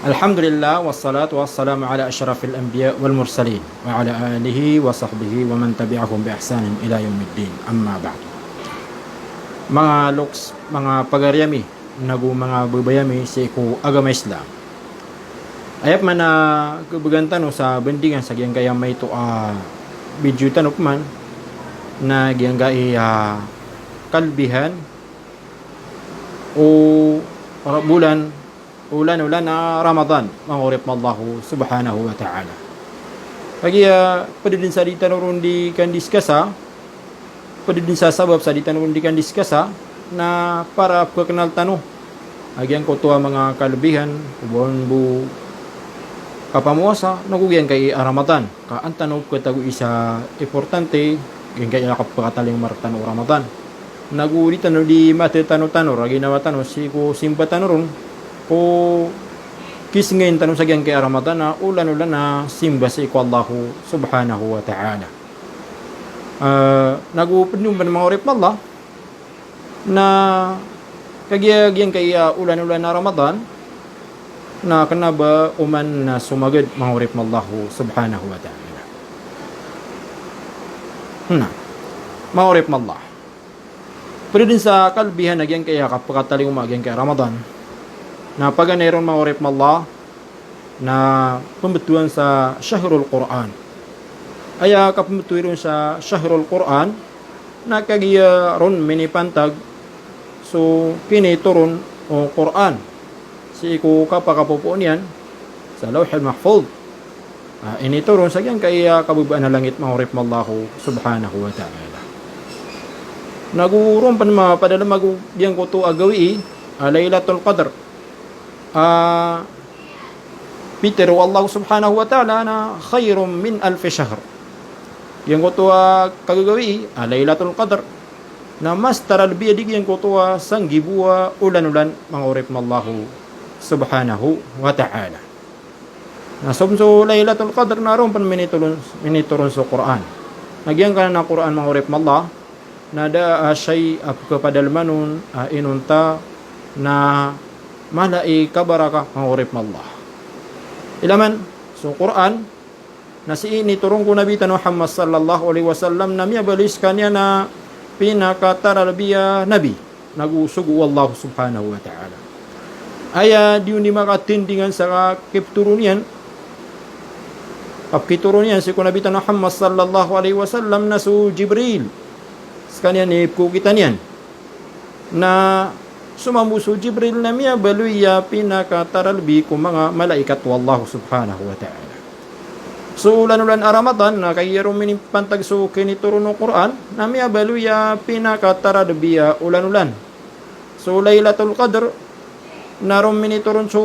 Alhamdulillah wassalatu wassalamu ala asyrafil anbiya wal mursalin wa ala alihi wa sahbihi wa man tabi'ahum bi ihsanin ila yaumiddin. Amma ba'd. Mga loks, mga pagaryami, mga babayami sa iku agama Islam. Ayap man na kubagantan sa bendingan sa giyang kaya may ito video tanok man na giyang gaya kalbihan o bulan ulan na Ramadan mangurip Allahu subhanahu wa ta'ala. Pagi pada din sa ditanurun di kan diskusa, pada din sa sabab sa ditanurun di kan diskusa na para pagkenal tanong agyang ko tuwa mga kalabihan ubon bu kapamuasa nagugyan kay Ramadan ka ang tanong ko tago isa importante yung kaya nakapagkataling martan o Ramadan nagulitan di mate tanong ginawa tanong si ko simba tanong ko kis ngayon tanong sa kay Ramadan na ulan na simba sa iku Allahu subhanahu wa ta'ala. Nagupad nyo ba ng mga urip Allah na kagiyagyan kay ulan na Ramadan na kanaba uman na sumagad mga urip Allahu subhanahu wa ta'ala. Mga urip Allah. Pero din sa kalbihan nagyan kaya kapagkataling umagyan kay Ramadan na paganeron maurip Allah na pembetuan sa Syahrul Quran. Aya kapembetuan sa Syahrul Quran na kagiya ron minipantag so kiniturun o Quran. Si iku kapakapupuan yan sa Lawhul Mahfuz. Initurun sa kaya kaya kabubaan na langit maurip Allah subhanahu wa ta'ala. Naguron pa naman padala magugyan ko to agawi Laylatul Qadr. Peter Allah subhanahu wa ta'ala na khairum min alf shahr. Yang ko to kagagawi Laylatul Qadr na mas taral biyadig yang ko to sanggibuwa ulan-ulan mangurip mallahu subhanahu wa ta'ala. Na sumso Laylatul Qadr na ron pan miniturun sa Quran. Nagyan ka na Quran mangurip mallah na da shay kepadalmanun inunta na malai kabaraka mangurip mallah. Ilaman so Quran na si ini turun ko Nabi Muhammad sallallahu alaihi wasallam na miya balis kanya na pinakataralbiya Nabi nagusugu Allah subhanahu wa ta'ala. Aya diun di makatindingan sa kipturunian apkiturunian si ko Nabi Muhammad sallallahu alaihi wasallam na su Jibril sekalian ni kita niyan na sumamuso Jibril na miya baluya pinakataralbi ko mga malaikat wallahu subhanahu wa ta'ala. So ulan Ramadan na kayero minipantag so kinituro no Quran na miya baluya pinakataralbi ulan. So Laylatul Qadr na rom minituron so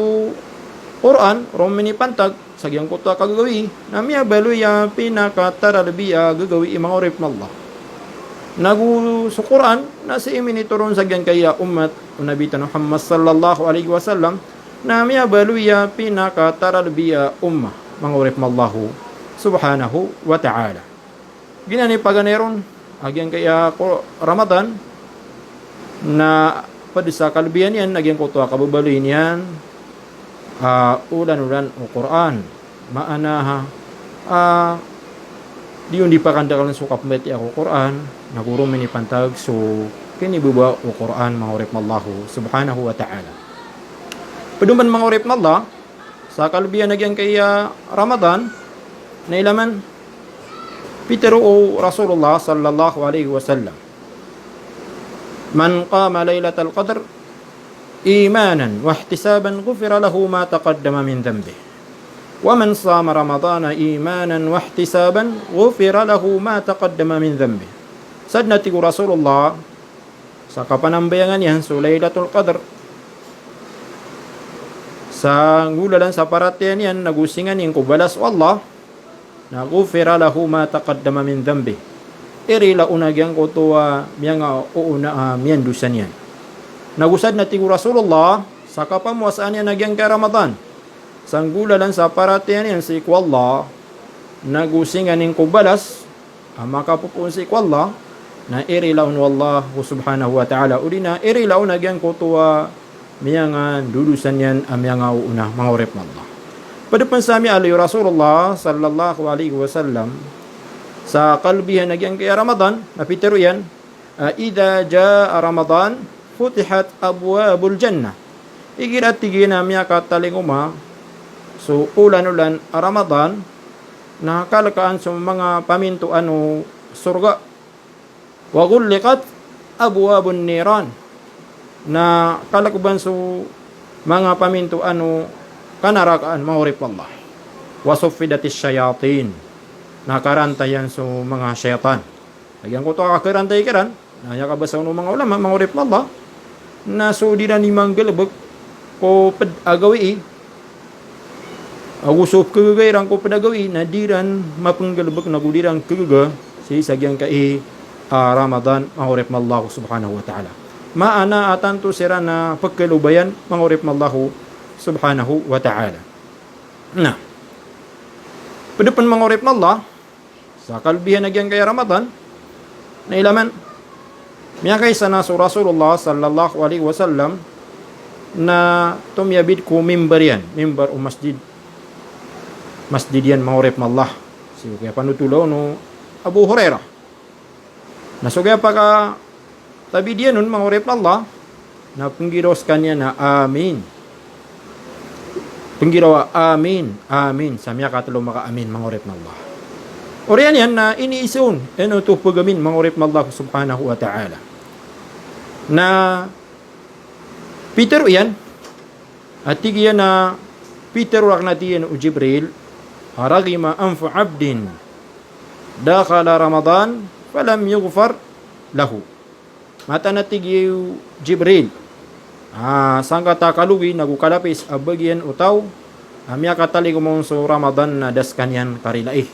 Quran rom minipantag sagyang ko to kagagawi na miya baluya pinakataralbi gagawi mga urip Allah. Nagu sa Quran na si iminituron sa gyan kaya umat Nabi Muhammad sallallahu alaihi wasallam na miya baluya pinakataralbiya ummah mangurip mallahu subhanahu wa ta'ala. Ginani paganeron agyan kaya Ramadan na padisa kalbiyan yan nagyan ko to kababaluin yan ulan o Quran maana diyon di pa kandakalan sukap meti ako Quran naguro minipantag so kinibuba o Quran mangurip mallahu subhanahu wa ta'ala. Paduman mangurip mallah sa kalbiyan nagyan kaya Ramadan na ilaman Peter o Rasulullah sallallahu alaihi wasallam man qama laylatal qadr imanan wa ihtisaban ghufira lahu ma taqaddama min dhanbihi wa man sama ramadana imanan wa ihtisaban ghufira lahu ma taqaddama min dhanbihi. Sadnati ko Rasulullah sa kapanambayangan yan so Laylatul Qadr sa ngulalan sa paratian yan nagusingan yung kubalas Allah na ghufira lahu ma taqaddama min dhanbi irila unagyang ko to miyang uuna miyan dusan yan nagusad na tigo Rasulullah sa kapamuasaan yan nagyang kay Ramadan sa ngulalan sa paratian yan si iku Allah nagusingan yung kubalas makapupuan si iku Allah na irilaw wallahu subhanahu wa ta'ala ulina irilaw nagyan ko to miyang dudusan yan amiyang una mga urip na Allah. Padapun sami alayhi Rasulullah sallallahu alaihi wasallam sa kalbihan nagyang kaya Ramadan napitero yan, idha jaa Ramadan futihat abwabul jannah. Igirat tigina miya katalinguma so ulan-ulan Ramadan nakakalakaan sa mga pamintuan o surga. Wa ghulliqat abwabun niran na kalakuban so mga pamintuan o kanarakaan maurip Allah. Wa suffidatis syayatin nakarantayan so mga syaitan. Lagyan ko to kakarantay kiran na yakabasa ng mga ulama maurip Allah na so di na ni manggalabag ko agawi agusop kagagayran ko padagawi na diran mapanggalabag na gudirang kagaga si sagyang kai Ramadan maurip Allah subhanahu wa ta'ala. Maana atan to sira na pagkalubayan maurip Allah subhanahu wa ta'ala. Nah, padapan maurip Allah sa kalbihan nagyang kay Ramadan na ilaman miya kaysa na so Rasulullah sallallahu alaihi wasallam na tumyabid ko mimbar yan, mimbar o masjid yan maurip Allah. So kaya panutulaw no Abu Hurairah na so kaya paka tabi diyan nun maurip Allah na penggiros kanya na amin, penggirawa amin amin samya katulong maka amin maurip Allah. Oriyan yan na iniisun eno to pagamin maurip Allah subhanahu wa ta'ala na Peter yan at tigyan na Peter wak na tiyan o Jibril haragima anfu abdin dakala Ramadan falam yughfar lahu. Mata na tigyan Jibril sangka takalugi nagukalapis abagyan utaw amya katali kumong so Ramadan na daskanyan karilaih.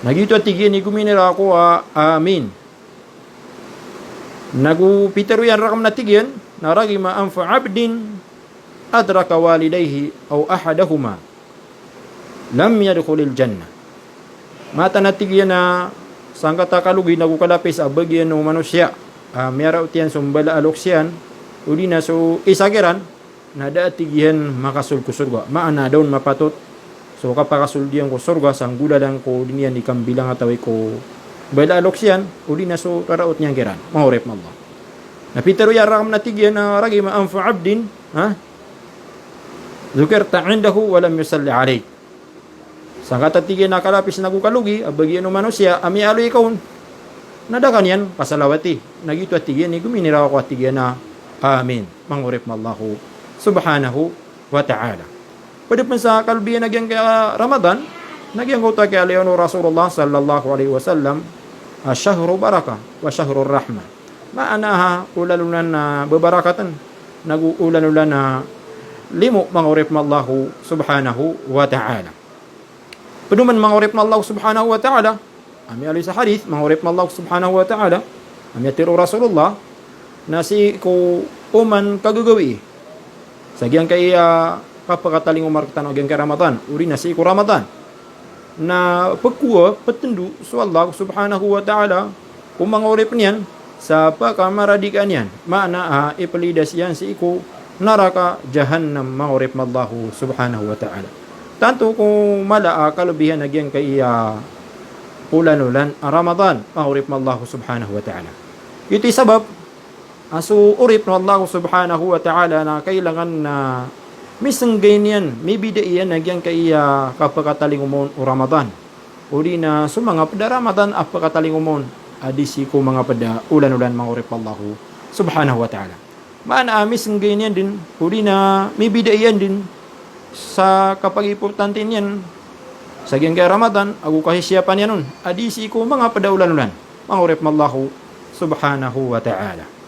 Nagito tigyan ni guminira ako amin. Nagu Peter yan rakam na tigyan naragima anfa abdin adraka walidayhi aw ahadahuma lam yadkhulil jannah. Mata natigyan na sangka takalugi nagukalapis abagyan ng manusia miyara utian sumbala aloksyan uli na so isagiran na daatigyan makasul ko surga maana daw mapatot so kapakasuldian ko surga sang gulalan ko dinian ikam bilang ataway ko bala aloksyan uli na so karaot niyang giran mahurip na Allah. Napitero yaram natigyan na ragima anfu abdin Zukirta indahu walam yusalli alayk. Sangka tatigyan na kalapis nagukalugi abagyan ng manusia ami aloy kaun nadakan yan pasalawati nagito atigyan ni guminira ko atigyan na amin mangurip mallahu subhanahu wa ta'ala. Pwede pa sa kalbiyan nagyang kaya Ramadan nagyang ko ta kaya leono Rasulullah sallallahu alaihi wasallam asyahru baraka wa syahru rahmah. Maanaha ulalunan na babarakatan naguulanulan na limo mangurip mallahu subhanahu wa ta'ala. Penuman mangurip mallahu subhanahu wa ta'ala ami ali sa hadith mangurip mallahu subhanahu wa ta'ala ami atiro Rasulullah na si ko uman kagagawi sagyang kay kapakataling umarkatan og kay Ramadan uri na si ko Ramadan na pagkuha patendu so Allah subhanahu wa ta'ala kung mangurip niyan sa pakamaradikan yan maana ipalidas yan si ko naraka jahannam mangurip mallahu subhanahu wa ta'ala. Tanto kung malaa kalubihan nagyang kay ulan-ulan Ramadan mangurip mallahu subhanahu wa ta'ala. Ito'y sabab aso urip na Allah subhanahu wa ta'ala na kailangan na misang ganyan may bidaiyan nagyang kay kapakataling umon o Ramadan uli na so mga pada Ramadan apakataling umon adisi ko mga pada ulan-ulan mangurip Allah subhanahu wa ta'ala. Maana misang ganyan din uli na may bidaiyan din sa kapag importante niyan sa kay Ramadan agu kahisiyapan yan nun adisi ko mga pada ulan-ulan mangurip Allah subhanahu wa ta'ala.